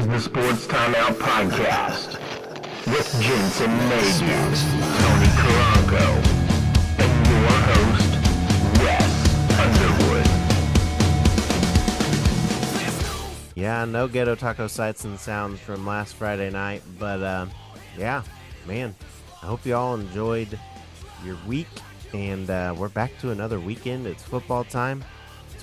the Sports Timeout Podcast with Jensen Mayhew, Tony Caranco, and your host, Wes Underwood. Yeah, no ghetto taco sights and sounds from last Friday night, but yeah, man, I hope you all enjoyed your week, and we're back to another weekend. It's football time.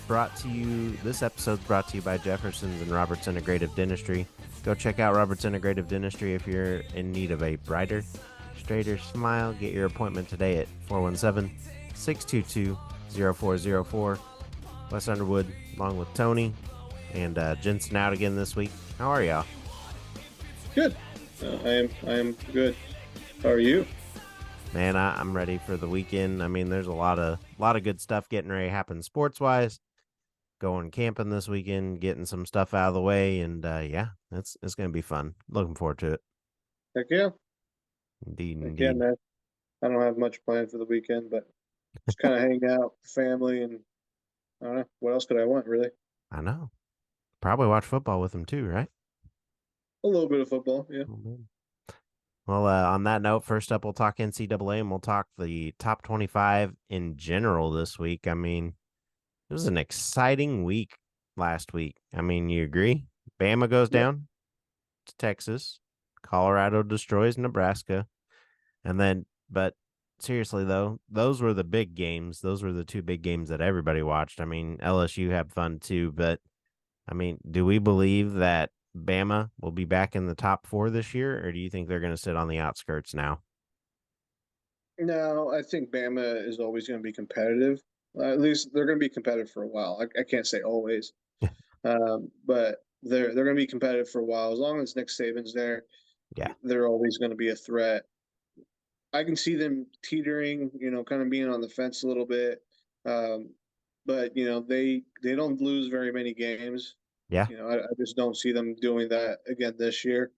This episode's brought to you by Jefferson's and Roberts Integrative Dentistry. Go check out Roberts Integrative Dentistry if you're in need of a brighter, straighter smile. Get your appointment today at 417-622-0404. Wes Underwood, along with Tony, and Jensen out again this week. How are y'all? Good. I am good. How are you? Man, I'm ready for the weekend. I mean, there's a lot of good stuff getting ready to happen sports-wise. Going camping this weekend, getting some stuff out of the way, and yeah, it's going to be fun. Looking forward to it. Heck yeah. Indeed. Yeah, man. I don't have much planned for the weekend, but just kind of hang out with family, and I don't know. What else could I want, really? I know. Probably watch football with them too, right? A little bit of football, yeah. Well, on that note, first up, we'll talk NCAA, and we'll talk the top 25 in general this week. I mean, it was an exciting week last week. I mean, you agree? Bama goes down to Texas. Colorado destroys Nebraska. And then, but seriously, though, those were the big games. Those were the two big games that everybody watched. I mean, LSU had fun too, but I mean, do we believe that Bama will be back in the top 4 this year, or do you think they're going to sit on the outskirts now? No, I think Bama is always going to be competitive. At least they're going to be competitive for a while. I can't say always, but they're going to be competitive for a while. As long as Nick Saban's there, Yeah, they're always going to be a threat. I can see them teetering, kind of being on the fence a little bit. But they don't lose very many games. yeah. I just don't see them doing that again this year.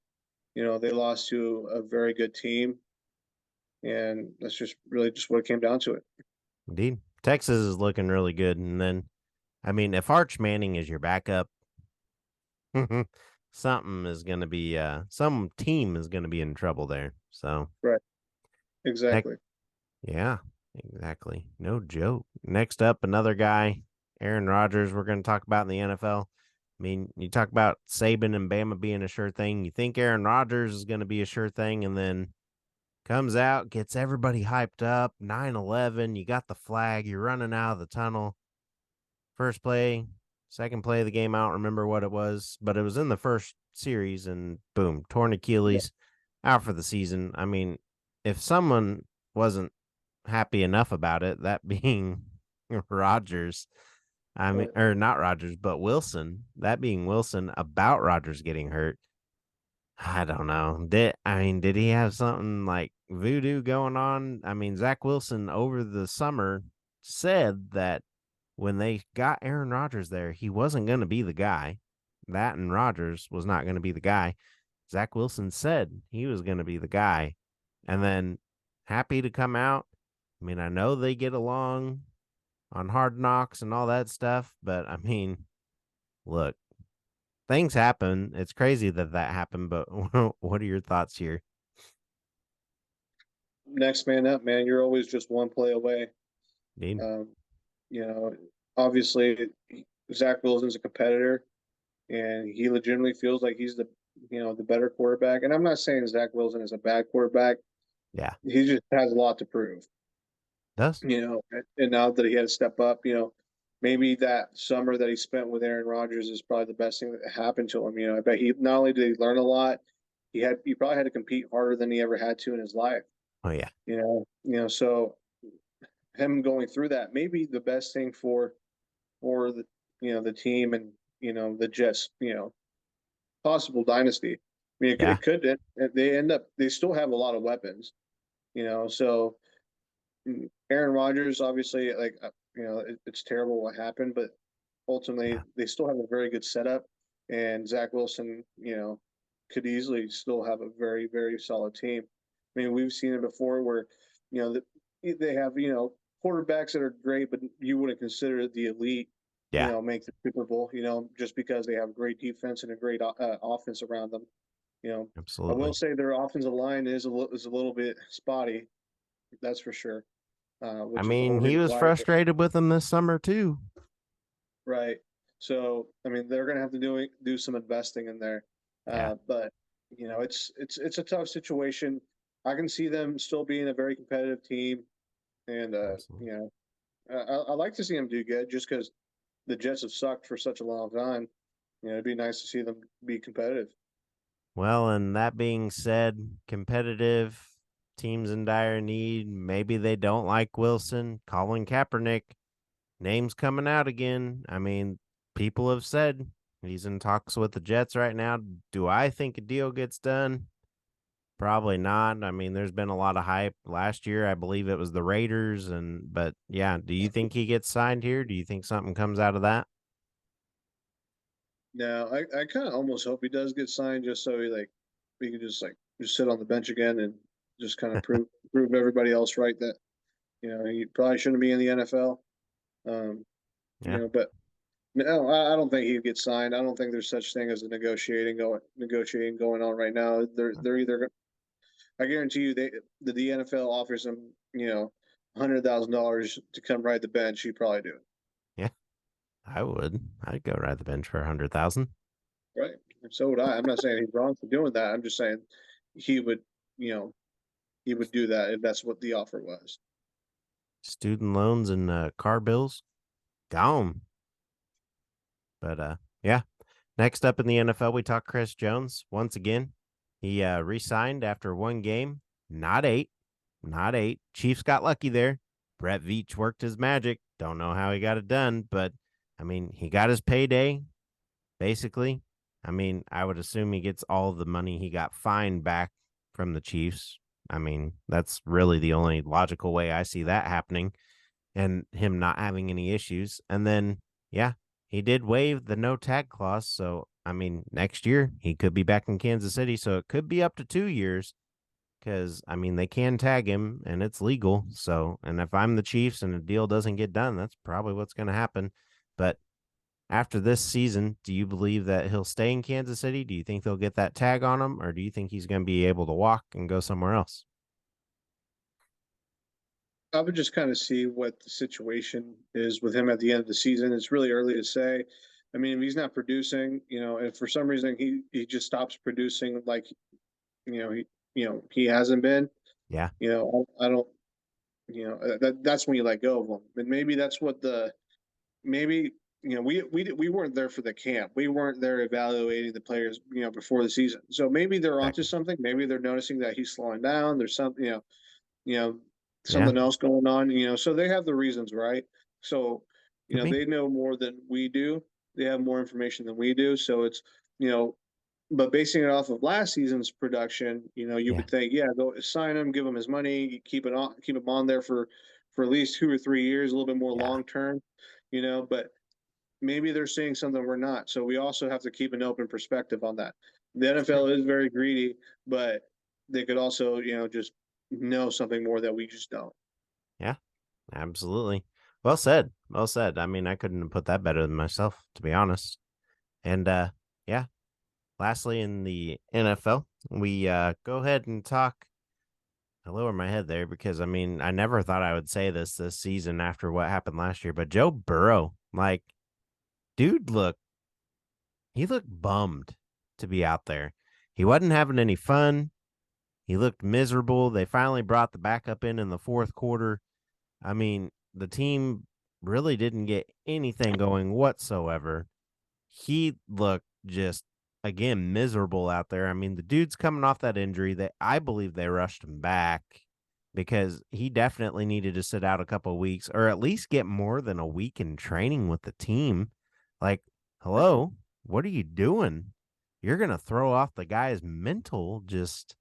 They lost to a very good team, and that's just really just what it came down to it. Indeed. Texas is looking really good. And then, I mean, if Arch Manning is your backup, something is going to be, some team is going to be in trouble there. So, Right. Exactly. Yeah, exactly. No joke. Next up, another guy, Aaron Rodgers, we're going to talk about in the NFL. I mean, you talk about Saban and Bama being a sure thing. You think Aaron Rodgers is going to be a sure thing, and then comes out, gets everybody hyped up. 9-11, you got the flag, you're running out of the tunnel. First play, second play of the game, I don't remember what it was, but it was in the first series, and boom, torn Achilles, out for the season. I mean, if someone wasn't happy enough about it, that being Rodgers, I mean, or not Rodgers, but Wilson, that being Wilson, about Rodgers getting hurt. I don't know. Did he have something like voodoo going on? I mean, Zach Wilson over the summer said that when they got Aaron Rodgers there, he wasn't going to be the guy. That and Rodgers was not going to be the guy. Zach Wilson said he was going to be the guy. And then happy to come out. I mean, I know they get along on Hard Knocks and all that stuff, but I mean, look, things happen. It's crazy that happened, but what are your thoughts here? Next man up, man. You're always just one play away. Indeed. Obviously, Zach Wilson's a competitor, and he legitimately feels like he's the better quarterback. And I'm not saying Zach Wilson is a bad quarterback. Yeah. He just has a lot to prove. Does. And now that he had to step up, maybe that summer that he spent with Aaron Rodgers is probably the best thing that happened to him. I bet he not only did he learn a lot, he probably had to compete harder than he ever had to in his life. Oh yeah. So him going through that may be the best thing for the the team and the Jets possible dynasty. I mean, it could. They still have a lot of weapons. So Aaron Rodgers, obviously, it's terrible what happened, but ultimately they still have a very good setup, and Zach Wilson, could easily still have a very, very solid team. I mean, we've seen it before where, they have, quarterbacks that are great, but you wouldn't consider the elite, Yeah, make the Super Bowl, just because they have great defense and a great offense around them. I will absolutely. say their offensive line is a little bit spotty. That's for sure. I Which is the mean, whole he reason was why. frustrated with him this summer too. Right. So, I mean, they're going to have to do some investing in there. Yeah, But it's a tough situation. I can see them still being a very competitive team, and absolutely. I like to see them do good just because the Jets have sucked for such a long time. It'd be nice to see them be competitive. Well, and that being said, competitive teams in dire need. Maybe they don't like Wilson. Colin Kaepernick, name's coming out again. I mean, people have said he's in talks with the Jets right now. Do I think a deal gets done? Probably not. I mean, there's been a lot of hype last year. I believe it was the Raiders, but yeah. Do you think he gets signed here? Do you think something comes out of that? Now, I kind of almost hope he does get signed just so we can just sit on the bench again and just kind of prove everybody else right that he probably shouldn't be in the NFL. Um, Yeah, but no, I don't think he'd get signed. I don't think there's such thing as a negotiating going on right now. They're either I guarantee you the NFL offers him $100,000 to come ride the bench. He'd probably do it. yeah. I would. I'd go ride the bench for 100,000. Right. And so would I. I'm not saying he's wrong for doing that. I'm just saying he would, you know, he would do that if that's what the offer was. Student loans and car bills gone. But yeah. Next up in the NFL, we talk Chris Jones once again. He re-signed after one game, not eight, not eight. Chiefs got lucky there. Brett Veach worked his magic. Don't know how he got it done, but I mean, he got his payday. Basically, I mean, I would assume he gets all the money he got fined back from the Chiefs. I mean, that's really the only logical way I see that happening and him not having any issues. And then, yeah, he did waive the no tag clause. So, I mean, next year he could be back in Kansas City. So it could be up to 2 years because, I mean, they can tag him and it's legal. So, and if I'm the Chiefs and the deal doesn't get done, that's probably what's going to happen. But after this season, do you believe that he'll stay in Kansas City? Do you think they'll get that tag on him, or do you think he's going to be able to walk and go somewhere else? I would just kind of see what the situation is with him at the end of the season. It's really early to say. I mean, if he's not producing, if for some reason he just stops producing like he hasn't been, Yeah, I don't, that's when you let go of him. And maybe that's what maybe we weren't there for the camp. We weren't there evaluating the players, before the season. So maybe they're onto exactly. something. Maybe they're noticing that he's slowing down. There's something, you know, Yeah, something else going on, so they have the reasons, right? So, could be. they know more than we do. They have more information than we do. So it's, you know, but basing it off of last season's production, you Yeah, would think, yeah, go sign him, give him his money, keep him on there for at least 2 or 3 years, a little bit more yeah, long term, but maybe they're seeing something we're not. So we also have to keep an open perspective on that. The sure. NFL is very greedy, but they could also, just know something more that we just don't. Yeah, absolutely. Well said. Well said. I mean, I couldn't have put that better than myself, to be honest. And yeah, lastly, in the NFL, we go ahead and talk. I lower my head there because I mean, I never thought I would say this season after what happened last year, but Joe Burrow, like, dude, he looked bummed to be out there. He wasn't having any fun. He looked miserable. They finally brought the backup in the fourth quarter. I mean, the team really didn't get anything going whatsoever. He looked just again miserable out there. I mean, the dude's coming off that injury that I believe they rushed him back because he definitely needed to sit out a couple of weeks or at least get more than a week in training with the team. Like, hello, what are you doing? You're going to throw off the guy's mental just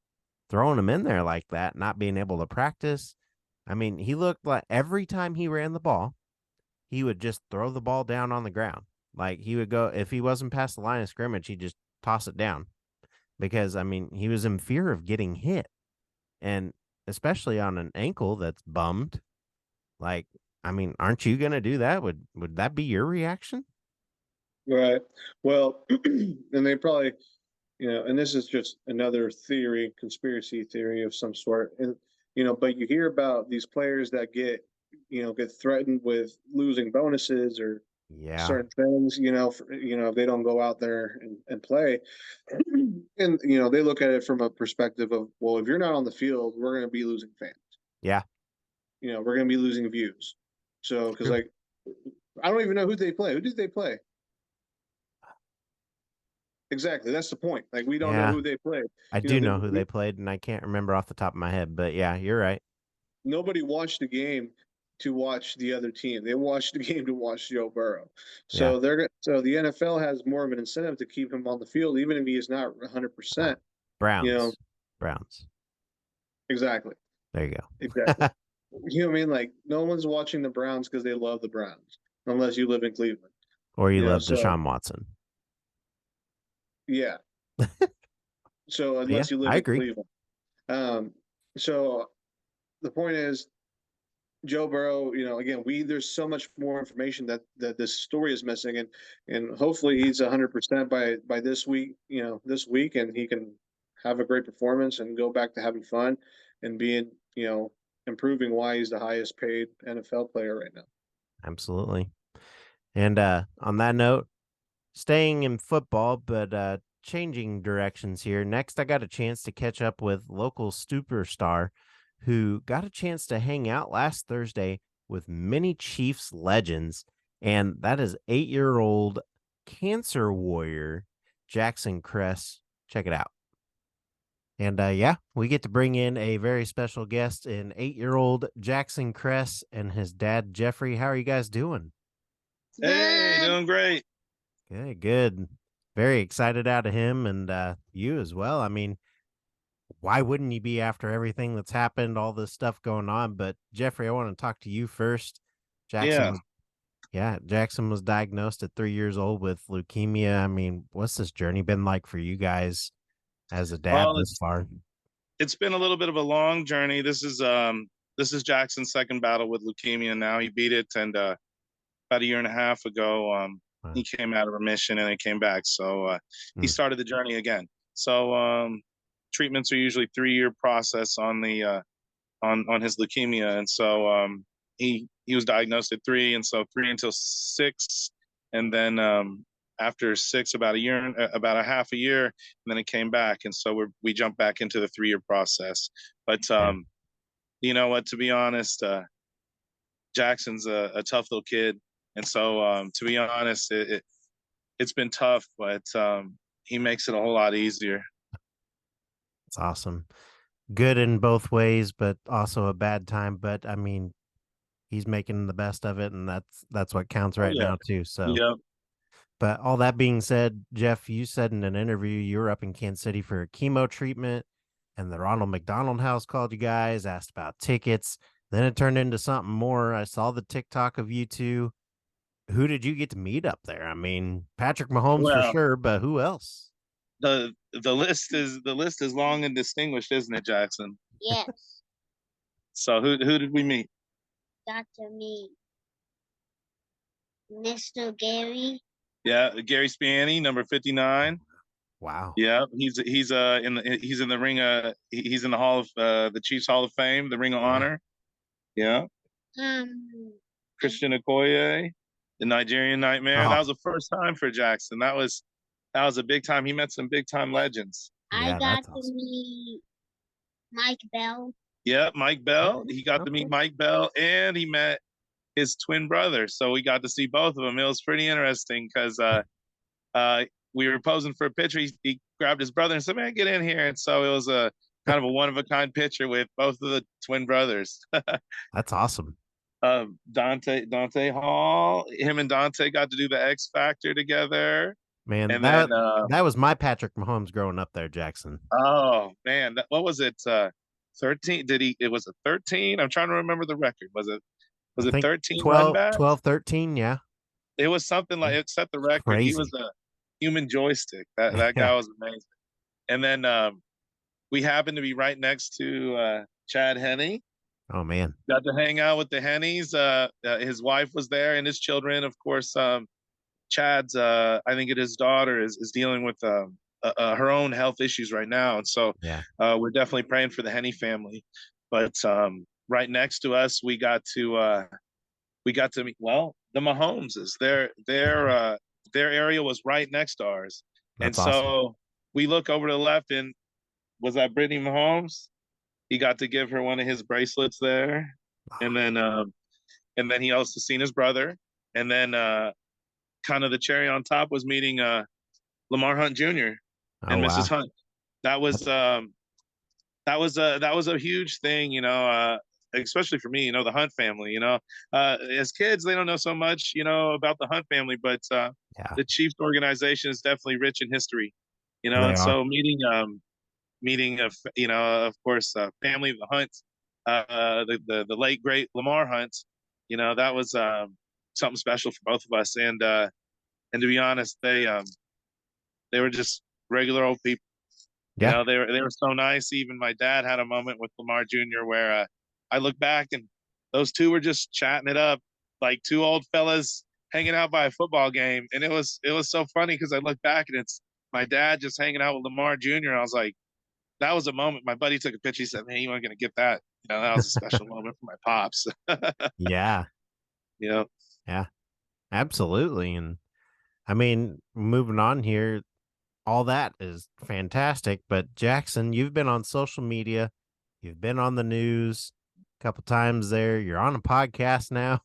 throwing him in there like that, not being able to practice. I mean, he looked like every time he ran the ball, he would just throw the ball down on the ground. Like he would go, if he wasn't past the line of scrimmage, he'd just toss it down because, I mean, he was in fear of getting hit. And especially on an ankle that's bummed. Like, I mean, aren't you going to do that? Would that be your reaction? Right. Well, and they probably, and this is just another theory, conspiracy theory of some sort. And, but you hear about these players that get threatened with losing bonuses or Yeah. certain things, if they don't go out there and play. And, they look at it from a perspective of, well, if you're not on the field, we're going to be losing fans. Yeah. We're going to be losing views. So, because True. I don't even know who they play. Who did they play? Exactly. That's the point. Like, we don't know Yeah. who they played. I You know, do know who they played, and I can't remember off the top of my head, but yeah, you're right. Nobody watched the game to watch the other team. They watched the game to watch Joe Burrow. Yeah. So the NFL has more of an incentive to keep him on the field, even if he is not 100%. Browns. Exactly. There you go. Exactly. You know what I mean? Like, no one's watching the Browns because they love the Browns, unless you live in Cleveland. Or you love So Deshaun Watson. yeah. So Yeah, unless you live I in agree. Cleveland. So the point is, Joe Burrow, again, there's so much more information that this story is missing, and hopefully he's 100% by this week, and he can have a great performance and go back to having fun and being, improving why he's the highest paid NFL player right now. Absolutely. And on that note, staying in football, but changing directions here. Next, I got a chance to catch up with local superstar who got a chance to hang out last Thursday with many Chiefs legends, and that is 8-year-old cancer warrior Jaxson Kress. Check it out. And yeah, we get to bring in a very special guest in 8-year-old Jaxson Kress and his dad, Jeffrey. How are you guys doing? Hey, doing great. Good, good. Very excited out of him and you as well. I mean, why wouldn't you be after everything that's happened, all this stuff going on? But Jeffrey, I want to talk to you first. Yeah. Jaxson was diagnosed at 3 years old with leukemia. I mean, what's this journey been like for you guys as a dad Well, this far? it's been a little bit of a long journey. This is Jackson's second battle with leukemia now. He beat it, and about a year and a half ago, Wow. he came out of remission and he came back. So he Mm. started the journey again. So treatments are usually 3-year process on the on his leukemia, and so he was diagnosed at 3, and so 3 until 6, and then after 6, about a half a year, and then it came back, and so we jumped back into the 3-year process. But you know what? To be honest, Jackson's a tough little kid, and so to be honest, it's been tough, but he makes it a whole lot easier. It's awesome. Good in both ways, but also a bad time. But I mean, he's making the best of it, and that's what counts right now too. So, Yep. but all that being said, Jeff, you said in an interview you were up in Kansas City for a chemo treatment, and the Ronald McDonald House called you guys, asked about tickets. Then it turned into something more. I saw the TikTok of you two. Who did you get to meet up there? I mean, Patrick Mahomes for Well, sure, but who else? the list is long and distinguished, isn't it, Jaxson? Yes, So who did we meet? got to meet Mr. Gary. Yeah, Gary Spiani, number 59. Wow. Yeah, he's in the ring. He's in the Hall of the Chiefs Hall of Fame, the Ring of Honor. Yeah, Christian Okoye, the Nigerian Nightmare. Oh. That was the first time for Jaxson. That was a big time. He met some big time legends. Yeah, I got that's to awesome. meet Mike Bell. Yeah, Mike Bell. Oh, He got to meet Mike Bell, and he met his twin brother. So we got to see both of them. It was pretty interesting because we were posing for a picture. He grabbed his brother and said, "Man, get in here." And so it was a kind of a one of a kind picture with both of the twin brothers. That's awesome. Dante Hall, him and Dante got to do the X Factor together. Man, And that then that was my Patrick Mahomes growing up there, Jaxson. oh man, what was it? 13? It was a 13? I'm trying to remember the record. Was it I think 13 run 12, back? 12, 13, yeah. It was something like it set the record. Crazy. He was a human joystick. That guy was amazing. And then we happened to be right next to Chad Henne. Oh man. Got to hang out with the Hennies. His wife was there and his children. Of course, Chad's, I think his daughter is dealing with her own health issues right now. And so Yeah. we're definitely praying for the Henny family. But right next to us, we got to meet, well, the Mahomeses. Their area was right next to ours. And That's awesome. so we look over to the left, and was that Brittany Mahomes? He got to give her one of his bracelets there. And then he also seen his brother. And then kind of the cherry on top was meeting Lamar Hunt Jr. and Oh, Mrs. wow. Hunt. That was a huge thing, especially for me, the Hunt family. As kids, they don't know so much, about the Hunt family, but Yeah. the Chiefs organization is definitely rich in history, They and so are. meeting of of course, family of the Hunt, the late great Lamar Hunt, that was something special for both of us, and to be honest, they were just regular old people. Yeah. They were so nice. Even my dad had a moment with Lamar Jr. where I look back and those two were just chatting it up like two old fellas hanging out by a football game, and it was so funny because I look back and it's my dad just hanging out with Lamar Jr. I was like, that was a moment. My buddy took a picture. He said, "Man, you weren't gonna get that." That was a special moment for my pops. Yeah. Yeah. Yeah. Absolutely. And I mean, moving on here, all that is fantastic. But Jaxson, you've been on social media, you've been on the news a couple times there. You're on a podcast now.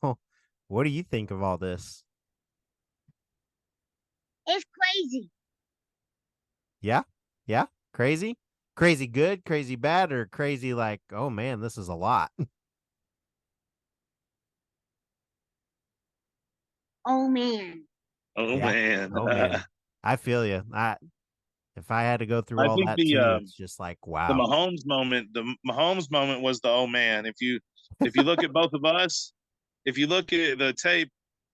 What do you think of all this? It's crazy. Yeah. Yeah. Crazy? Crazy good, crazy bad, or crazy like, oh man, this is a lot. Oh man. Oh Yeah. man. Oh man. I feel you. If I had to go through I all think that too, it's just like, the wow. Mahomes moment was the oh man. If you look at both of us, if you look at the tape,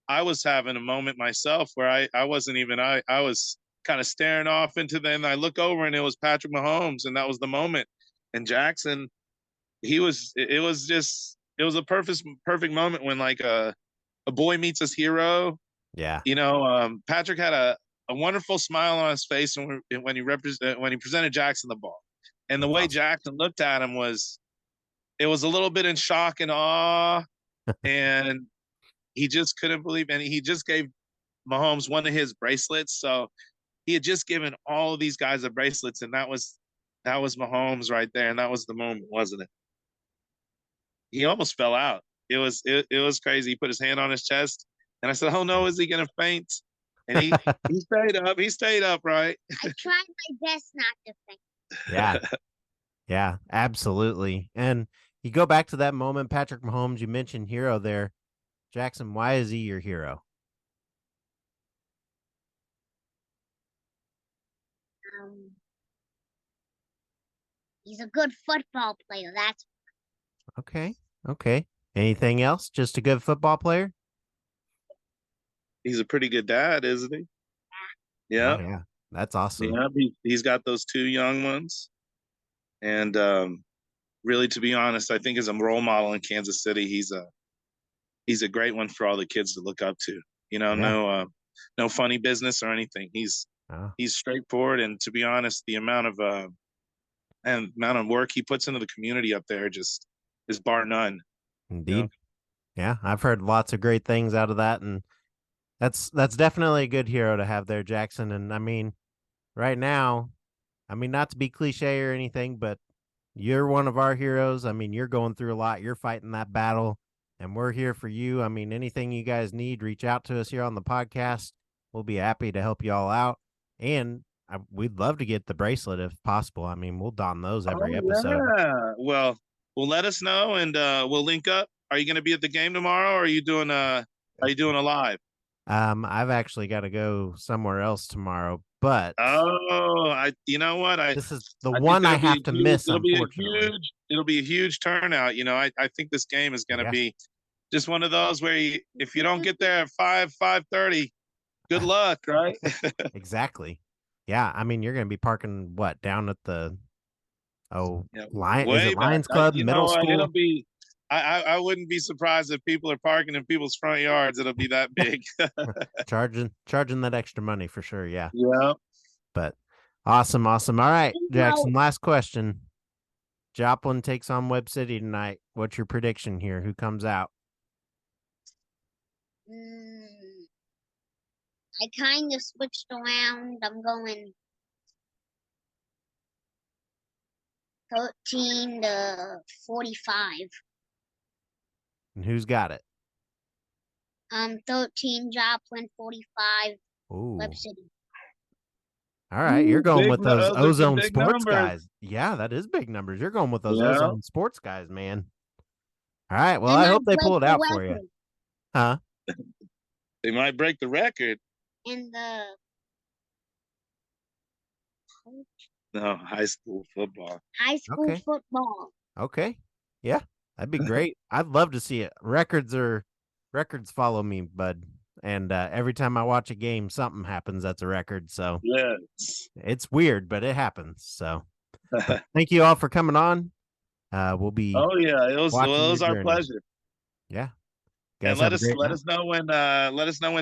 I was having a moment myself where I wasn't even I was kind of staring off into them. I look over and it was Patrick Mahomes, and that was the moment. And Jaxson, it was a perfect moment when like a boy meets his hero. Yeah. Patrick had a wonderful smile on his face when he presented Jaxson the ball, and the That's way awesome. Jaxson looked at him was a little bit in shock and awe, and he just couldn't believe, and he just gave Mahomes one of his bracelets. So he had just given all of these guys the bracelets, and that was Mahomes right there, and that was the moment, wasn't it? He almost fell out. It was crazy. He put his hand on his chest, and I said, "Oh no, is he gonna faint?" And he stayed up. He stayed upright. I tried my best not to think. Yeah. Yeah, absolutely. And you go back to that moment, Patrick Mahomes, you mentioned hero there. Jaxson, why is he your hero? He's a good football player. That's Okay. Okay. Anything else? Just a good football player? He's a pretty good dad, isn't he? Yeah. Oh, yeah. That's awesome. Yeah. He's got those two young ones. And really, to be honest, I think as a role model in Kansas City, he's a great one for all the kids to look up to. Yeah. No funny business or anything. He's straightforward, and to be honest, the amount of work he puts into the community up there just is bar none. Indeed. Yeah, I've heard lots of great things out of that, and that's definitely a good hero to have there, Jaxson. And I mean, right now, I mean, not to be cliche or anything, but you're one of our heroes. I mean, you're going through a lot. You're fighting that battle, and we're here for you. I mean, anything you guys need, reach out to us here on the podcast. We'll be happy to help you all out. And we'd love to get the bracelet if possible. I mean, we'll don those every episode. Yeah. Well, let us know, and we'll link up. Are you going to be at the game tomorrow, or are you doing a live? I've actually got to go somewhere else tomorrow, but you know what? this is the I one think I have to miss, it'll unfortunately. It'll be a huge turnout. I think this game is going to be just one of those where if you don't get there at 5:30, good luck, right? Exactly. Yeah, I mean, you're going to be parking down at the Yeah, is it Lions Club middle school? I wouldn't be surprised if people are parking in people's front yards. It'll be that big. charging that extra money for sure. Yeah. Yeah. But awesome. All right, Well, Jaxson, last question. Joplin takes on Webb City tonight. What's your prediction here? Who comes out? I kind of switched around. I'm going 13-45. And who's got it? 13 Joplin, 45 Ooh. Webb City. All right, you're going with those Those are some Ozone big Sports numbers. guys. Yeah, that is big numbers. You're going with those Yeah. Ozone Sports guys, man. All right, well, They I might hope they pull break it the out for you. record. Huh? They might break the record. And the No, high school football. high school Okay. football. Okay. Yeah, that'd be great. I'd love to see it. Records follow me, bud. And every time I watch a game, something happens that's a record. So Yes. it's weird, but it happens. So thank you all for coming on. We'll be Oh yeah, it was watching your our journey. pleasure. Yeah. And Guys, let have a great us night. know when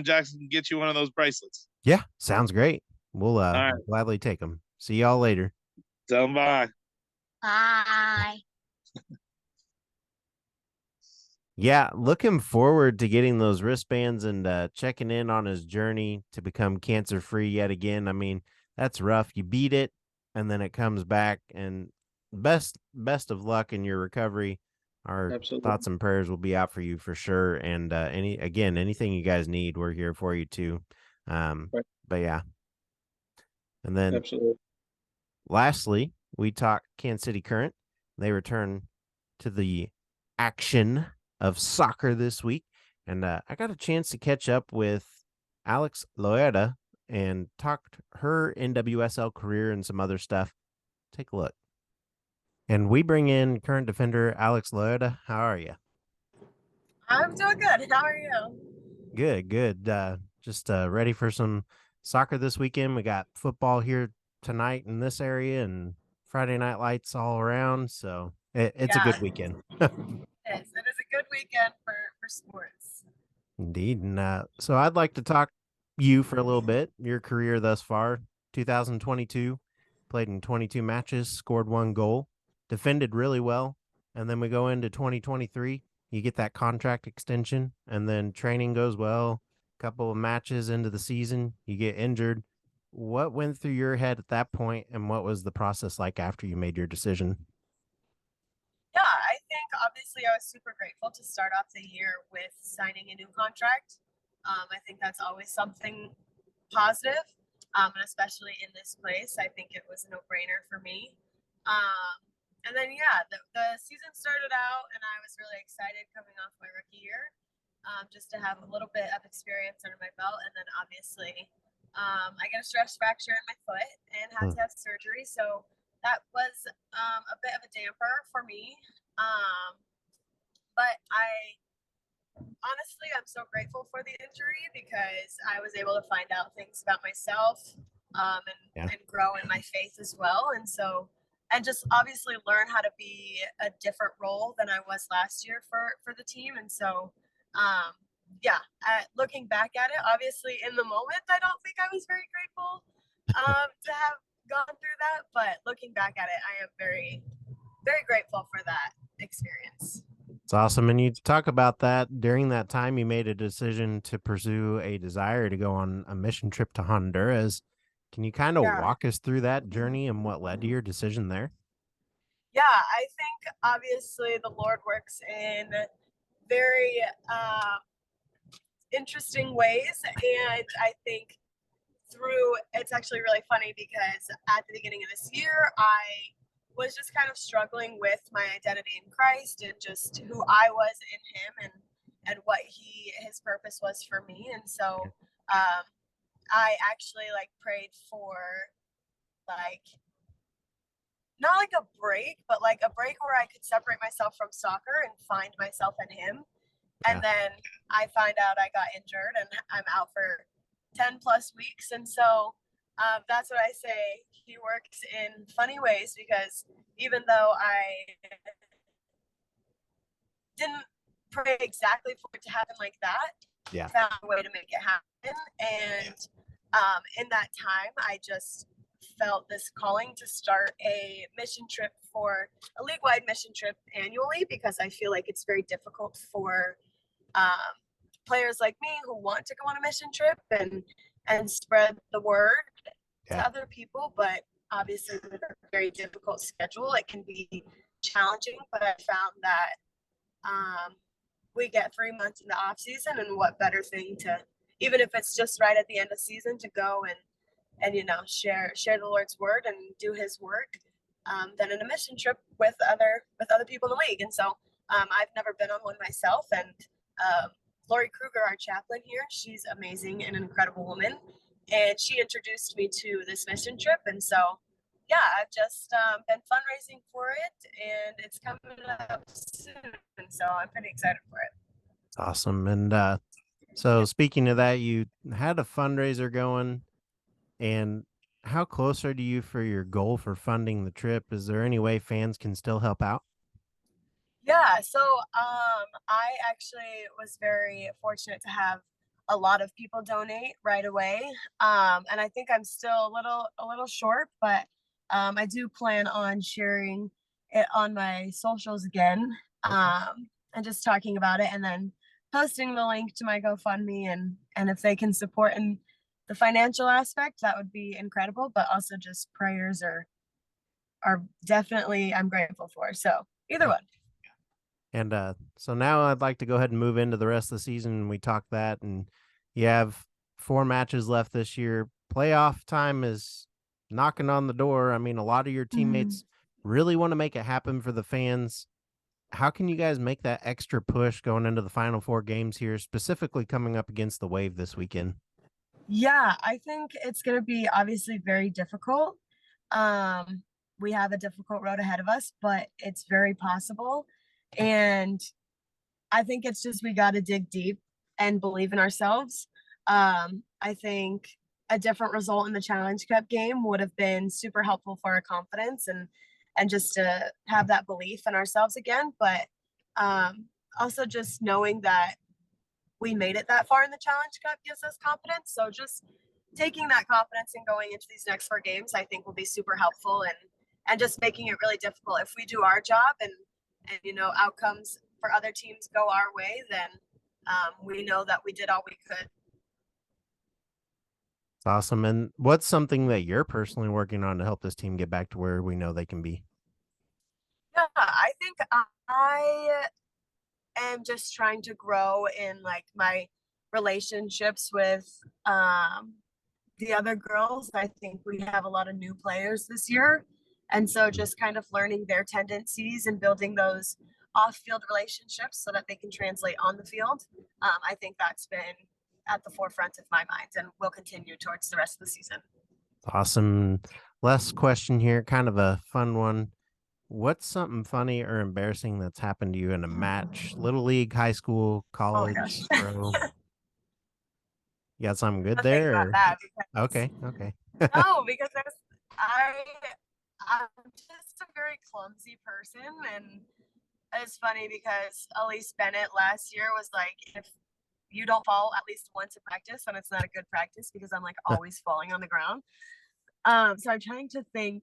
Jaxson can get you one of those bracelets. Yeah, sounds great. We'll right. gladly take them. See y'all later. Tell them bye. Bye. Yeah, looking forward to getting those wristbands and checking in on his journey to become cancer-free yet again. I mean, that's rough. You beat it, and then it comes back. And best of luck in your recovery. Our Absolutely. thoughts and prayers will be out for you for sure. And anything you guys need, we're here for you too. Right. But yeah. And then Absolutely. lastly, we talk Kansas City Current. They return to the action of soccer this week. And I got a chance to catch up with Alex Loera and talked her NWSL career and some other stuff. Take a look. And we bring in current defender Alex Loera. How are you? I'm doing good. How are you? Good. Just ready for some soccer this weekend. We got football here tonight in this area and Friday night lights all around. So it's a good weekend. It is a good weekend for sports. Indeed. And so I'd like to talk you for a little bit, your career thus far. 2022, played in 22 matches, scored 1 goal, defended really well. And then we go into 2023, you get that contract extension, and then training goes well. A couple of matches into the season, you get injured. What went through your head at that point, and what was the process like after you made your decision? Yeah, I think obviously I was super grateful to start off the year with signing a new contract. I think that's always something positive, and especially in this place, I think it was a no-brainer for me. And then, the season started out, and I was really excited coming off my rookie year, just to have a little bit of experience under my belt. And then obviously, I get a stress fracture in my foot and had to have surgery. So that was a bit of a damper for me. But honestly, I'm so grateful for the injury because I was able to find out things about myself and grow in my faith as well. And just obviously learn how to be a different role than I was last year for the team. And so, looking back at it, obviously in the moment, I don't think I was very grateful to have gone through that. But looking back at it, I am very, very grateful for that experience. It's awesome. And you talk about that during that time, you made a decision to pursue a desire to go on a mission trip to Honduras. Can you kind of walk us through that journey and what led to your decision there? Yeah, I think obviously the Lord works in very interesting ways. And I think it's actually really funny because at the beginning of this year, I was just kind of struggling with my identity in Christ and just who I was in him and what his purpose was for me. And so I actually prayed for not like a break, but like a break where I could separate myself from soccer and find myself in him. And then I find out I got injured and I'm out for 10 plus weeks. And so that's what I say. He works in funny ways because even though didn't pray exactly for it to happen like that. Yeah. Found a way to make it happen. And in that time, I just felt this calling to start a mission trip, for a league-wide mission trip annually, because I feel like it's very difficult for players like me who want to go on a mission trip and spread the word to other people. But obviously with a very difficult schedule, it can be challenging. But I found that we get 3 months in the off season, and what better thing to, even if it's just right at the end of season, to go and share the Lord's word and do His work, than in a mission trip with other people in the league. And so I've never been on one myself, and Lori Kruger, our chaplain here, she's amazing and an incredible woman, and she introduced me to this mission trip. And so yeah, I've just been fundraising for it, and it's coming up soon, and so I'm pretty excited for it. Awesome. And so speaking of that, you had a fundraiser going, and how close are you for your goal for funding the trip? Is there any way fans can still help out? Yeah, so I actually was very fortunate to have a lot of people donate right away, and I think I'm still a little short, but I do plan on sharing it on my socials again, and just talking about it, and then posting the link to my GoFundMe, and if they can support in the financial aspect, that would be incredible. But also just prayers are definitely, I'm grateful for. So either one. And so now I'd like to go ahead and move into the rest of the season. We talked that, and you have 4 matches left this year. Playoff time is knocking on the door. I mean, a lot of your teammates really want to make it happen for the fans. How can you guys make that extra push going into the final 4 games here, specifically coming up against the Wave this weekend? Yeah, I think it's going to be obviously very difficult. We have a difficult road ahead of us, but it's very possible. And I think it's just, we got to dig deep and believe in ourselves. I think a different result in the Challenge Cup game would have been super helpful for our confidence and just to have that belief in ourselves again. But also just knowing that we made it that far in the Challenge Cup gives us confidence. So just taking that confidence and going into these next 4 games, I think will be super helpful, and just making it really difficult. If we do our job and outcomes for other teams go our way, then we know that we did all we could. Awesome. And what's something that you're personally working on to help this team get back to where we know they can be? Yeah, I think I am just trying to grow in like my relationships with the other girls. I think we have a lot of new players this year, and so just kind of learning their tendencies and building those off-field relationships so that they can translate on the field. I think that's been at the forefront of my mind and will continue towards the rest of the season. Awesome. Last question here, kind of a fun one. What's something funny or embarrassing that's happened to you in a match? Little league, high school, college, pro? You got something good there? Okay. No, because I'm just a very clumsy person, and it's funny because Elise Bennett last year was like, if you don't fall at least once in practice, then it's not a good practice, because I'm like always falling on the ground. So I'm trying to think.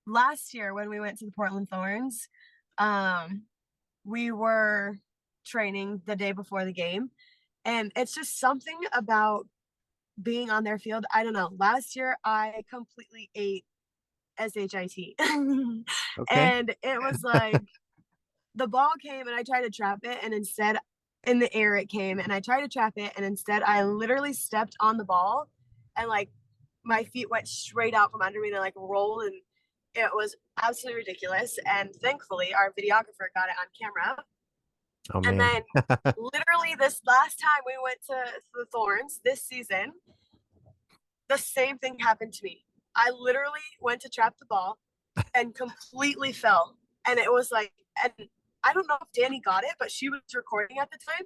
Last year when we went to the Portland Thorns, we were training the day before the game, and it's just something about being on their field. I don't know. Last year I completely ate SHIT. Okay. And it was like the ball came and I tried to trap it, and instead in the air it came, and I tried to trap it, and instead I literally stepped on the ball, and like my feet went straight out from under me and like rolled, and it was absolutely ridiculous. And thankfully our videographer got it on camera. Oh, and man. then literally this last time we went to the Thorns this season, the same thing happened to me. I literally went to trap the ball and completely fell. And it was like, and I don't know if Danny got it, but she was recording at the time.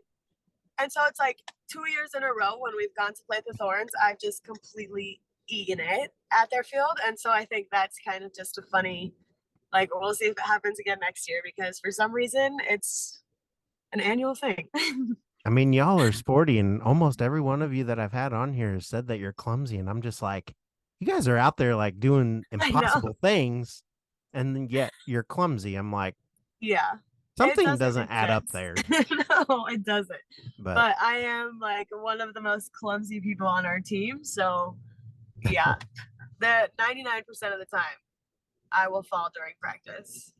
And so it's like 2 years in a row when we've gone to play the Thorns, I've just completely eaten it at their field. And so I think that's kind of just a funny like, we'll see if it happens again next year because for some reason it's an annual thing. I mean, y'all are sporty, and almost every one of you that I've had on here has said that you're clumsy, and I'm just like, you guys are out there like doing I know. impossible things, and then yet you're clumsy. I'm like, Yeah. something doesn't add up there. No, it doesn't. But But I am like one of the most clumsy people on our team. So yeah, the 99% of the time I will fall during practice.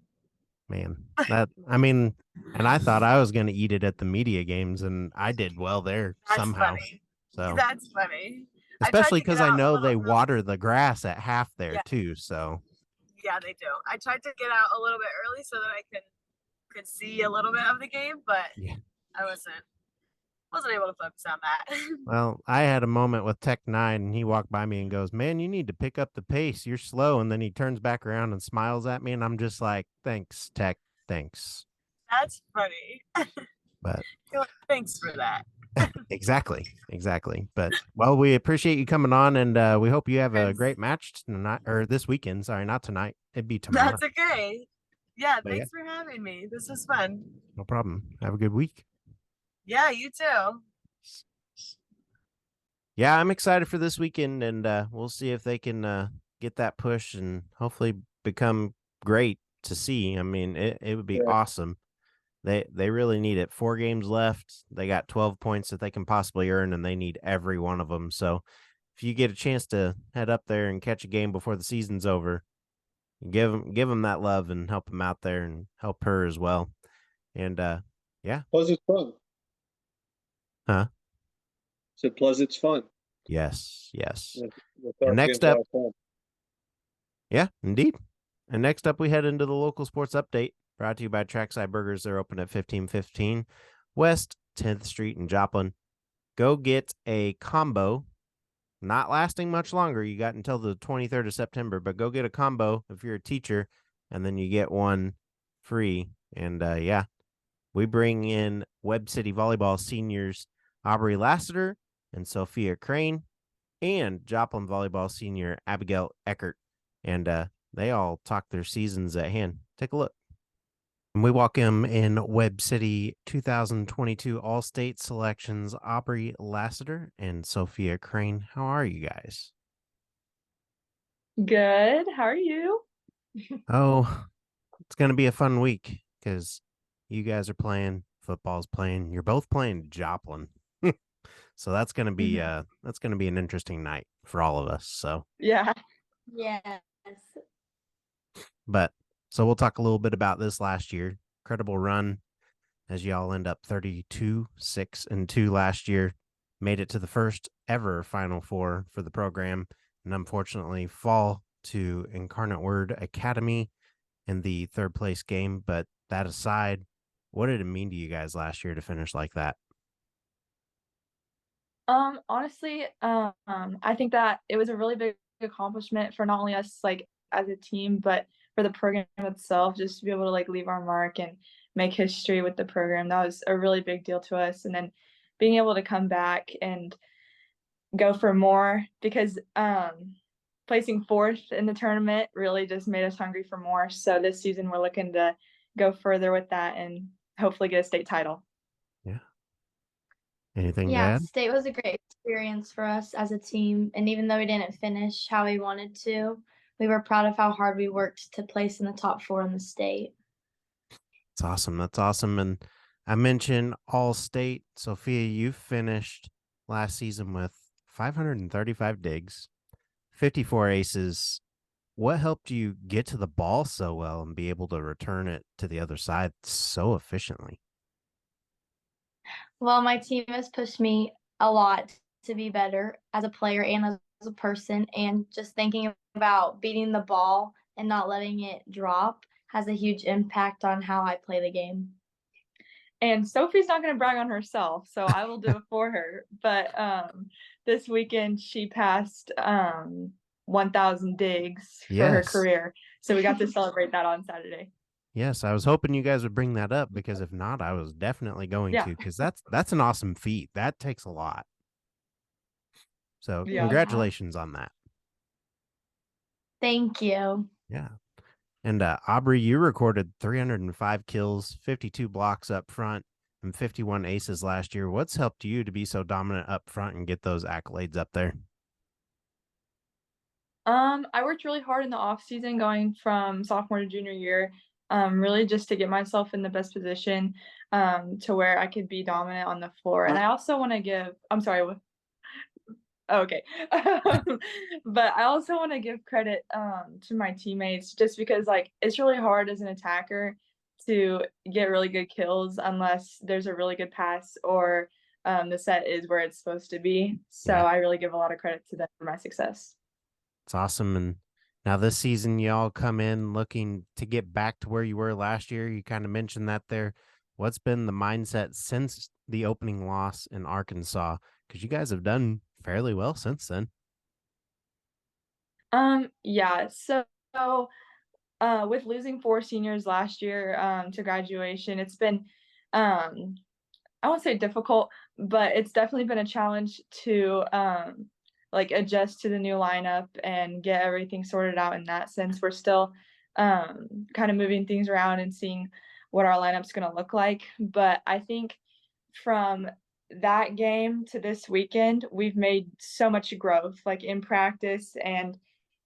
man, I mean, and I thought I was going to eat it at the media games, and I did well there That's somehow. funny. So That's funny. especially because because I know they water the grass at half there Yeah. too. So Yeah, they do. I tried to get out a little bit early so that I could see a little bit of the game, but yeah. I wasn't able to focus on that. Well, I had a moment with Tech 9, and he walked by me and goes, "Man, you need to pick up the pace. You're slow." And then he turns back around and smiles at me, and I'm just like, "Thanks, Tech. Thanks." That's funny. But You're like, thanks for that. exactly. But well, we appreciate you coming on, and we hope you have a Yes. great match tonight or this weekend. Sorry, not tonight. It'd be tomorrow. That's okay. Yeah, But yeah. thanks for having me. This was fun. No problem. Have a good week. Yeah, you too. Yeah, I'm excited for this weekend, and we'll see if they can get that push and hopefully become great to see. I mean, it would be awesome. They really need it. 4 games left. They got 12 points that they can possibly earn, and they need every one of them. So if you get a chance to head up there and catch a game before the season's over, give them that love and help them out there and help her as well. And yeah. Plus it's fun. Huh? Said plus it's fun. Yes. And next up, yeah, indeed. And next up, we head into the local sports update brought to you by Trackside Burgers. They're open at 1515 West 10th Street in Joplin. Go get a combo. Not lasting much longer. You got until the 23rd of September, but go get a combo if you're a teacher, and then you get one free. And yeah, we bring in Webb City Volleyball seniors Aubree Lassiter and Sophia Crane, and Joplin Volleyball senior Abigail Eckert. And they all talk their seasons at hand. Take a look. And we welcome in Webb City 2022 All-State selections Aubree Lassiter and Sophia Crane. How are you guys? Good. How are you? Oh, it's going to be a fun week because you guys are playing, football's playing. You're both playing Joplin. So that's going to be an interesting night for all of us. So Yeah. Yes. But so we'll talk a little bit about this last year. Incredible run as y'all end up 32-6-2 last year. Made it to the first ever Final Four for the program, and unfortunately fall to Incarnate Word Academy in the 3rd place game. But that aside, what did it mean to you guys last year to finish like that? Honestly, I think that it was a really big accomplishment for not only us like as a team, but for the program itself, just to be able to like leave our mark and make history with the program. That was a really big deal to us. And then being able to come back and go for more, because placing 4th in the tournament really just made us hungry for more. So this season we're looking to go further with that and hopefully get a state title. Yeah. Anything to Yeah, add? state was a great experience for us as a team. And even though we didn't finish how we wanted to, we were proud of how hard we worked to place in the top 4 in the state. That's awesome. That's awesome. And I mentioned All-State. Sophia, you finished last season with 535 digs, 54 aces. What helped you get to the ball so well and be able to return it to the other side so efficiently? Well, my team has pushed me a lot to be better as a player and as a person, and just thinking about beating the ball and not letting it drop has a huge impact on how I play the game. And Sophie's not going to brag on herself, so I will do it for her. But this weekend she passed 1,000 digs for her career, so we got to celebrate that on Saturday. Yes, I was hoping you guys would bring that up, because if not, I was definitely going to, because that's an awesome feat. That takes a lot. So congratulations on that. Thank you. Yeah. And Aubree, you recorded 305 kills, 52 blocks up front, and 51 aces last year. What's helped you to be so dominant up front and get those accolades up there? I worked really hard in the off season going from sophomore to junior year, really just to get myself in the best position, to where I could be dominant on the floor. And I also want to give, I'm sorry, okay. But I also want to give credit to my teammates just because like it's really hard as an attacker to get really good kills unless there's a really good pass or the set is where it's supposed to be. So Yeah. I really give a lot of credit to them for my success. It's awesome. And now this season, y'all come in looking to get back to where you were last year. You kind of mentioned that there. What's been the mindset since the opening loss in Arkansas? Because you guys have done fairly well since then. Yeah. So with losing 4 seniors last year to graduation, it's been I won't say difficult, but it's definitely been a challenge to like adjust to the new lineup and get everything sorted out in that sense. We're still kind of moving things around and seeing what our lineup's going to look like. But I think from that game to this weekend, we've made so much growth, like in practice and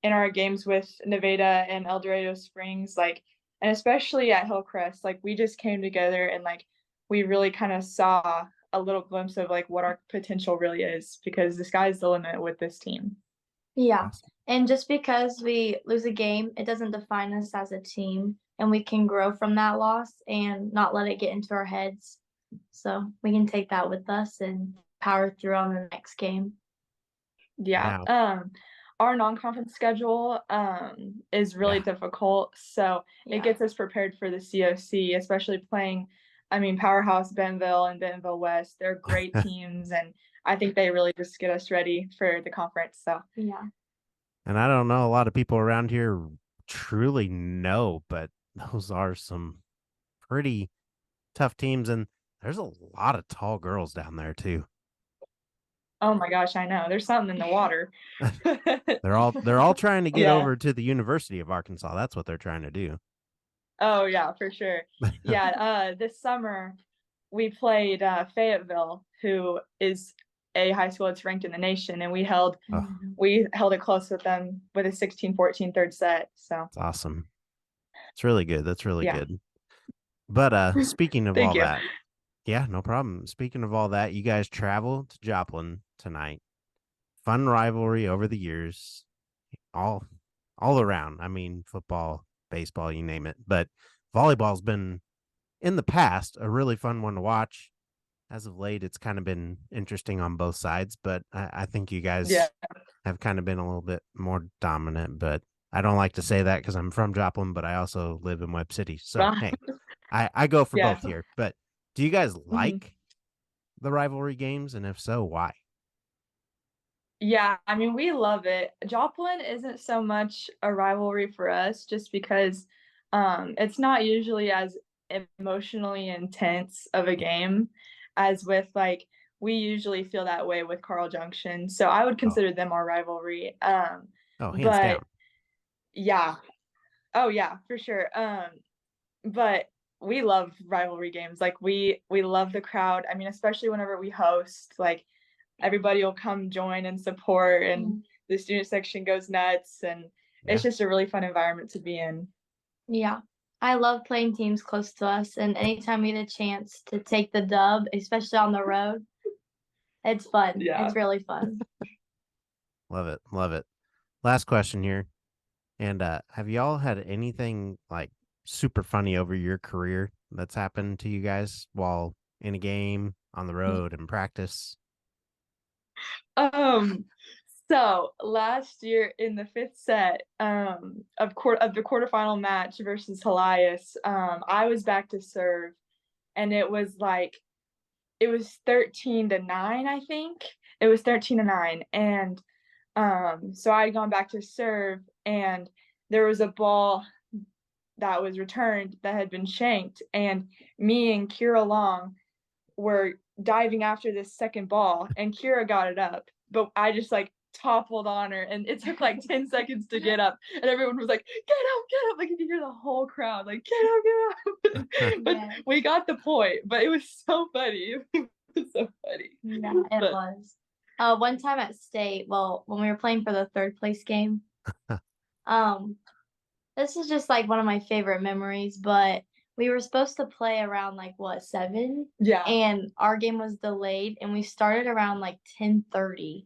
in our games with Nevada and El Dorado Springs, like, and especially at Hillcrest, like we just came together and like we really kind of saw a little glimpse of like what our potential really is because the sky's the limit with this team. Yeah. And just because we lose a game, it doesn't define us as a team, and we can grow from that loss and not let it get into our heads. So we can take that with us and power through on the next game. Yeah. Our non-conference schedule is really difficult. So it gets us prepared for the COC, especially playing, I mean, Powerhouse Bentonville and Bentonville West. They're great teams, and I think they really just get us ready for the conference. So yeah. And I don't know, a lot of people around here truly know, but those are some pretty tough teams, and there's a lot of tall girls down there too. Oh my gosh, I know. There's something in the water. They're all trying to get over to the University of Arkansas. That's what they're trying to do. Oh yeah, for sure. Yeah, this summer we played Fayetteville, who is a high school that's ranked in the nation, and we held it close with them with a 16-14 third set. So it's awesome. It's really good. That's really good. But speaking of all that, yeah, no problem. Speaking of all that, you guys travel to Joplin tonight. Fun rivalry over the years, all around. I mean, football, baseball, you name it. But volleyball's been in the past a really fun one to watch. As of late, it's kind of been interesting on both sides, but I think you guys have kind of been a little bit more dominant. But I don't like to say that because I'm from Joplin, but I also live in Webb City. So hey, I go for both here. But do you guys like the rivalry games? And if so, why? Yeah, I mean, we love it. Joplin isn't so much a rivalry for us just because it's not usually as emotionally intense of a game as with like we usually feel that way with Carl Junction. So I would consider them our rivalry. Hands down. Yeah. Oh yeah, for sure. But we love rivalry games. Like we love the crowd. I mean, especially whenever we host, like everybody will come join and support, and the student section goes nuts, and it's just a really fun environment to be in. Yeah. I love playing teams close to us, and anytime we get a chance to take the dub, especially on the road, it's fun. Yeah. It's really fun. Love it. Love it. Last question here. And have y'all had anything like super funny over your career that's happened to you guys while in a game, on the road, and practice? So last year in the 5th set of the quarterfinal match versus Elias, I was back to serve, and it was 13-9, I think. It was 13-9, and so I had gone back to serve, and there was a ball that was returned that had been shanked, and me and Kira Long were diving after this second ball, and Kira got it up, but I just toppled on her, and it took like 10 seconds to get up, and everyone was like, get up, like you could hear the whole crowd like, get up. But Yeah. we got the point, but it was so funny. It was so funny. Yeah, it was. One time at state, well, when we were playing for the third place game, this is just like one of my favorite memories, but we were supposed to play around like 7? Yeah. And our game was delayed, and we started around like 10:30.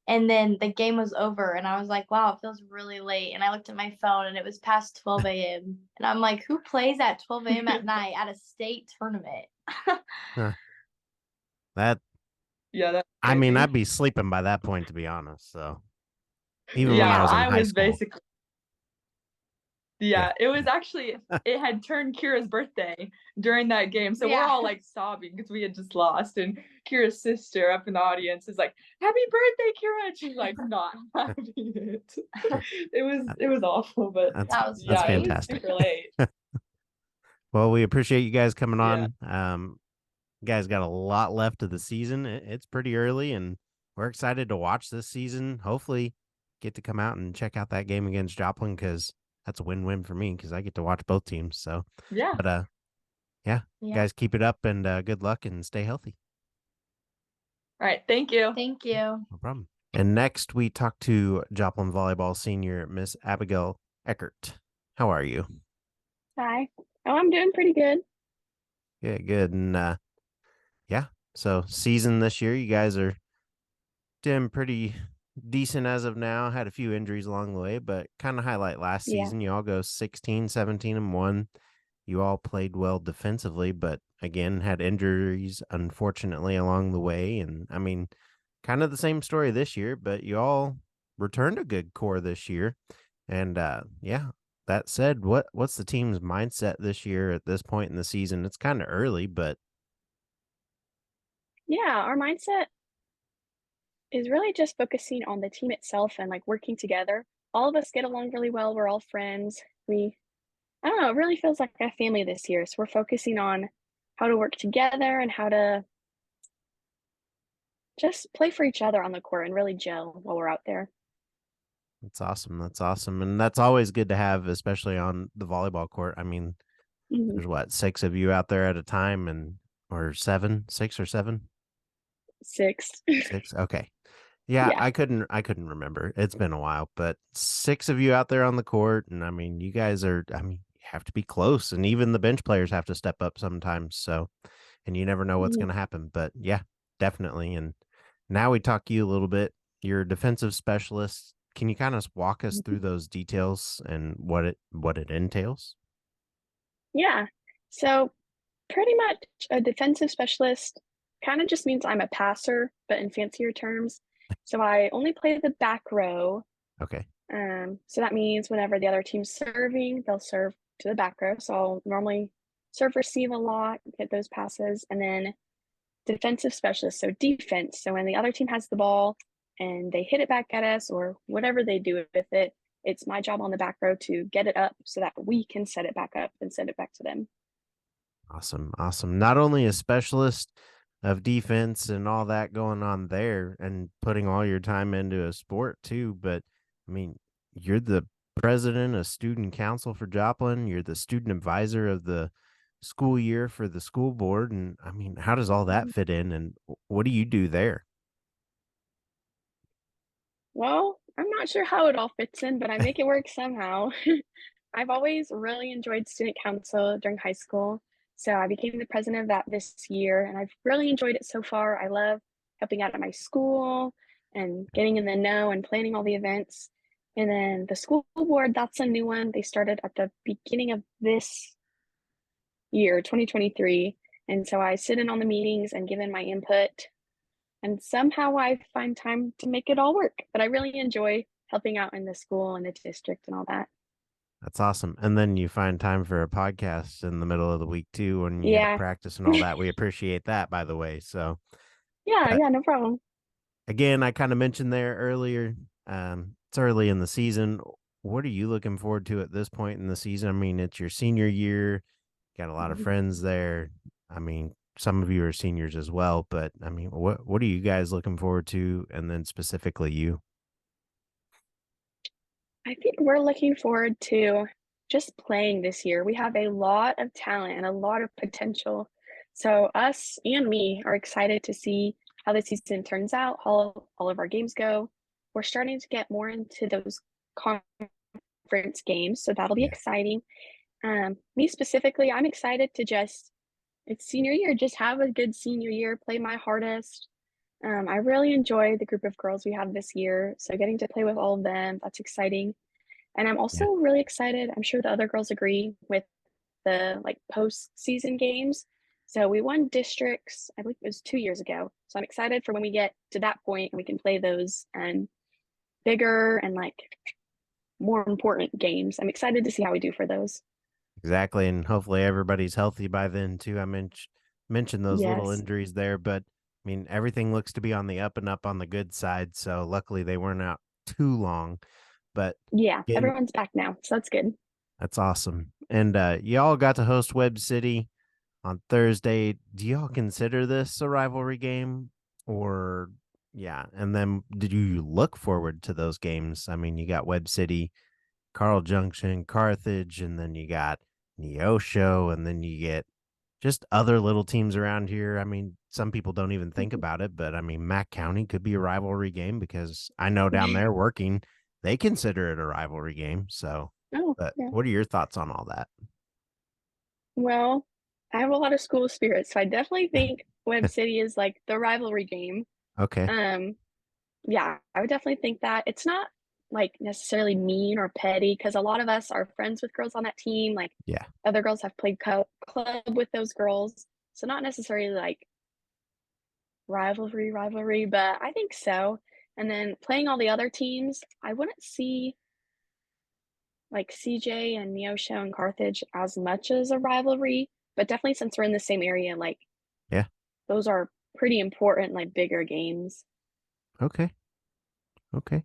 And then the game was over, and I was like, wow, it feels really late. And I looked at my phone, and it was past 12 a.m. And I'm like, who plays at 12 a.m. at night at a state tournament? That, Yeah, that's I mean, crazy. I'd be sleeping by that point, to be honest. So even when Yeah, I was in I high was school. basically. Yeah, it was actually, it had turned Kira's birthday during that game. So we're Yeah. all like sobbing because we had just lost. And Kira's sister up in the audience is like, happy birthday, Kira. And she's like, not having it. It was awful, but That's, That was that's yeah, it was fantastic. super late. Well, we appreciate you guys coming Yeah. on. You guys got a lot left of the season. It's pretty early, and we're excited to watch this season. Hopefully, get to come out and check out that game against Joplin, because that's a win-win for me, because I get to watch both teams. So, Yeah. but yeah, Yeah. guys, keep it up, and good luck, and stay healthy. All right. Thank you. Thank you. No problem. And next, we talk to Joplin Volleyball senior Miss Abigail Eckert. How are you? Hi. Oh, I'm doing pretty good. Yeah, good. And yeah, so season this year, you guys are doing pretty decent as of now. Had a few injuries along the way, but kind of highlight last Yeah. season. You all go 16, 17, and 1. You all played well defensively, but again, had injuries, unfortunately, along the way. And I mean, kind of the same story this year, but you all returned a good core this year. And yeah, that said, what's the team's mindset this year at this point in the season? It's kind of early, but Yeah, our mindset is really just focusing on the team itself and like working together. All of us get along really well. We're all friends. I don't know, it really feels like a family this year. So we're focusing on how to work together and how to just play for each other on the court and really gel while we're out there. that's awesome. That's awesome. And that's always good to have, especially on the volleyball court. I mean, Mhm. there's 6 of you out there at a time, and or 7, 6 or 7? 6. 6. Okay. Yeah, Yeah. I couldn't remember. It's been a while, but 6 of you out there on the court, and I mean, you guys are, I mean, you have to be close, and even the bench players have to step up sometimes. So, and you never know what's Mhm. going to happen, but yeah, definitely. And now we talk to you a little bit. You're a defensive specialist. Can you kind of walk us through those details and what it entails? Yeah. So pretty much a defensive specialist kind of just means I'm a passer, but in fancier terms. So I only play the back row. Okay. So that means whenever the other team's serving, they'll serve to the back row. So I'll normally serve, receive a lot, get those passes, and then defensive specialist, so defense. So when the other team has the ball and they hit it back at us or whatever they do with it, it's my job on the back row to get it up so that we can set it back up and send it back to them. Awesome. Awesome. Not only a specialist of defense and all that going on there and putting all your time into a sport too, but I mean, you're the president of student council for Joplin. You're the student advisor of the school year for the school board. And I mean, how does all that fit in, and what do you do there? Well, I'm not sure how it all fits in, but I make it work somehow. I've always really enjoyed student council during high school. So I became the president of that this year, and I've really enjoyed it so far. I love helping out at my school and getting in the know and planning all the events. And then the school board, that's a new one. They started at the beginning of this year, 2023. And so I sit in on the meetings and give in my input. And somehow I find time to make it all work. But I really enjoy helping out in the school and the district and all that. That's awesome. And then you find time for a podcast in the middle of the week too, when you Yeah. have practice and all that. We appreciate that, by the way. So Yeah, no problem. again, I kind of mentioned there earlier, it's early in the season. What are you looking forward to at this point in the season? I mean, it's your senior year, got a lot of friends there. I mean, some of you are seniors as well, but I mean, what are you guys looking forward to? And then specifically you? I think we're looking forward to just playing this year. We have a lot of talent and a lot of potential. So us and me are excited to see how the season turns out, how all of our games go. We're starting to get more into those conference games, so that'll be Yeah. exciting. Me specifically, I'm excited to it's senior year, just have a good senior year, play my hardest. I really enjoy the group of girls we have this year, so getting to play with all of them, that's exciting. And I'm also really excited, I'm sure the other girls agree, with the like postseason games. So we won districts, I believe it was 2 years ago. So I'm excited for when we get to that point and we can play those and bigger and like more important games. I'm excited to see how we do for those. Exactly, and hopefully everybody's healthy by then too. I mentioned those little Yes. injuries there, but I mean everything looks to be on the up and up on the good side. So luckily they weren't out too long. But Yeah, again, everyone's back now, so that's good. that's awesome. And y'all got to host Webb City on Thursday. Do y'all consider this a rivalry game? Or yeah, and then did you look forward to those games? I mean, you got Webb City, Carl Junction, Carthage, and then you got Neosho, and then you get just other little teams around here. I mean, some people don't even think about it, but I mean, Mack County could be a rivalry game because I know down there working, they consider it a rivalry game. So, Oh, but yeah. what are your thoughts on all that? Well, I have a lot of school spirit, so I definitely think Webb City is like the rivalry game. Okay. Yeah, I would definitely think that. It's not like necessarily mean or petty because a lot of us are friends with girls on that team. Like, Yeah. other girls have played club with those girls. So not necessarily like rivalry, but I think so. And then playing all the other teams, I wouldn't see like CJ and Neosho and Carthage as much as a rivalry, but definitely since we're in the same area, like Yeah. those are pretty important, like bigger games. Okay. Okay.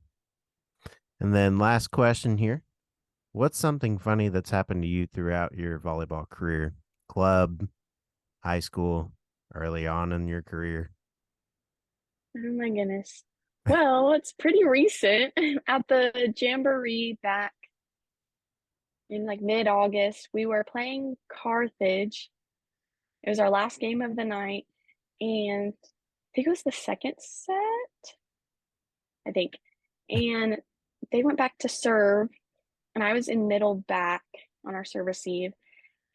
And then last question here. What's something funny that's happened to you throughout your volleyball career? Club, high school, early on in your career? Oh my goodness. Well, it's pretty recent. At the Jamboree back in like mid-August, we were playing Carthage. It was our last game of the night, and I think it was the second set, I think. And they went back to serve, and I was in middle back on our serve receive.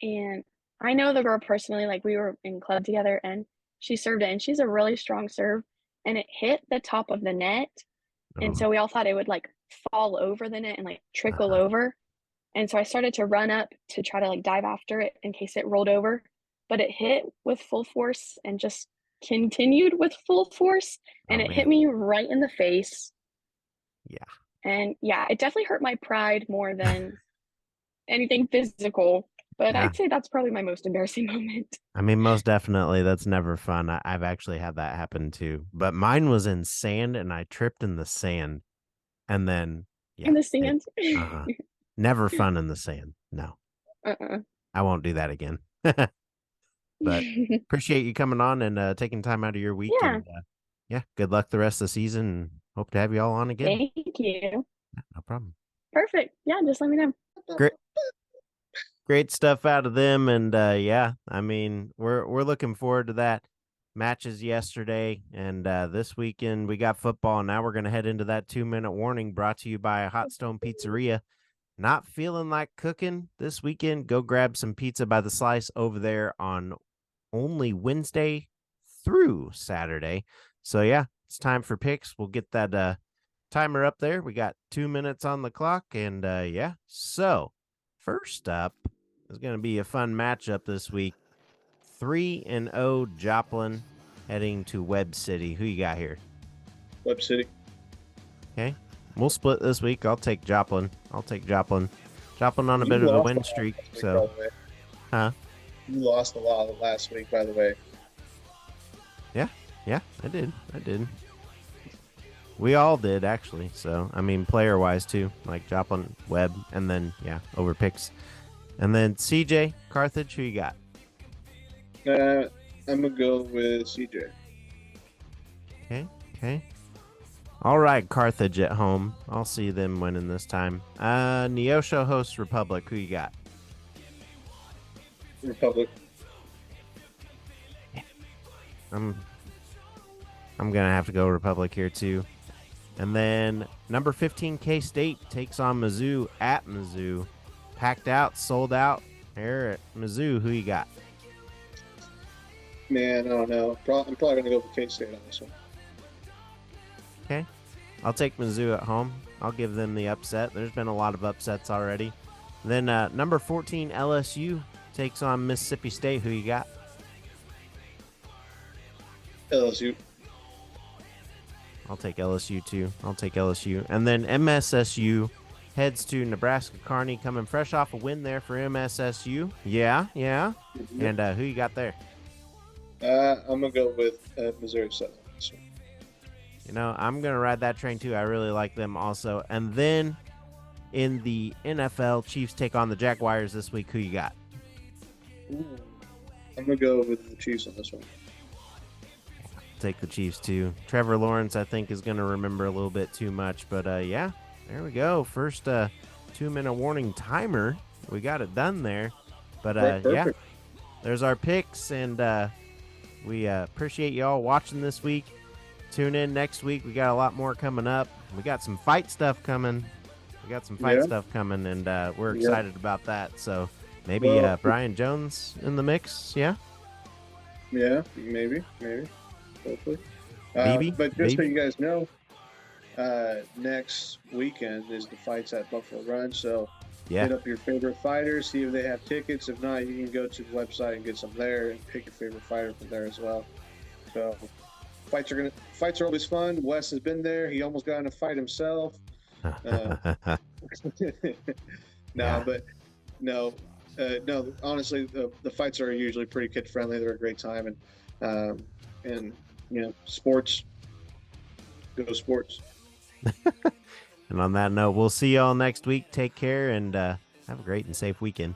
And I know the girl personally, like we were in club together, and she served it, and she's a really strong serve, and it hit the top of the net. And Oh, so we all thought it would like fall over the net and like trickle uh-huh. over. And so I started to run up to try to like dive after it in case it rolled over, but it hit with full force and just continued with full force. And Oh, it hit man. me right in the face. Yeah. And yeah, it definitely hurt my pride more than anything physical. But Yeah. I'd say that's probably my most embarrassing moment. I mean, most definitely, that's never fun. I've actually had that happen too. But mine was in sand and I tripped in the sand. And then, In yeah, the it, sand. never fun in the sand. No, Uh-uh. I won't do that again. But appreciate you coming on and taking time out of your week. Yeah, And yeah, good luck the rest of the season. And hope to have you all on again. thank you. No problem. Perfect. Yeah, just let me know. Great. Great stuff out of them. And yeah, I mean, we're looking forward to that. Matches yesterday and this weekend we got football. And now we're going to head into that 2-minute warning brought to you by Hot Stone Pizzeria. Not feeling like cooking this weekend? Go grab some pizza by the slice over there on only Wednesday through Saturday. So yeah, it's time for picks. We'll get that timer up there. We got 2 minutes on the clock. And yeah, so first up is going to be a fun matchup this week. 3-0 Joplin heading to Webb City. Who you got here? Webb City. Okay. We'll split this week. I'll take Joplin. Joplin on a You bit of a lost win lot streak. last week, So, by the way. huh? You lost a lot last week, by the way. Yeah, I did. We all did, actually. So, I mean, player-wise, too. Like Joplin, Webb, and then, yeah, over picks. And then CJ, Carthage, who you got? I'm going to go with CJ. Okay. All right, Carthage at home. I'll see them winning this time. Neosho hosts Republic. Who you got? Republic. I'm gonna have to go Republic here too. And then number 15 K-State takes on Mizzou at Mizzou. Packed out, sold out. Here at Mizzou, who you got? Man, I don't know. I'm probably gonna go with K-State on this one. Okay. I'll take Mizzou at home. I'll give them the upset. There's been a lot of upsets already. Then number 14 LSU takes on Mississippi State. Who you got? LSU. I'll take LSU too. I'll take LSU. And then MSSU heads to Nebraska Kearney, coming fresh off a win there for MSSU. Yeah. Mm-hmm. And who you got there? I'm gonna go with Missouri Southern. So, You know, I'm going to ride that train too. I really like them also. And then in the NFL, Chiefs take on the Jaguars this week. Who you got? I'm gonna go with the Chiefs on this one. Take the Chiefs too. Trevor Lawrence, I think, is going to remember a little bit too much. But yeah, there we go. First 2-minute warning timer. We got it done there. But yeah, there's our picks. And we appreciate y'all watching this week. Tune in next week. We got a lot more coming up. We got some fight stuff coming. And we're excited about that. So maybe Brian Jones in the mix. Yeah? Yeah, maybe. Hopefully. Maybe. But just so you guys know, next weekend is the fights at Buffalo Run. So hit up your favorite fighters, see if they have tickets. If not, you can go to the website and get some there and pick your favorite fighter from there as well. So fights are always fun. Wes has been there. He almost got in a fight himself. No, honestly, the fights are usually pretty kid friendly. They're a great time, and you know, sports. Go sports. And on that note, we'll see y'all next week. Take care and have a great and safe weekend.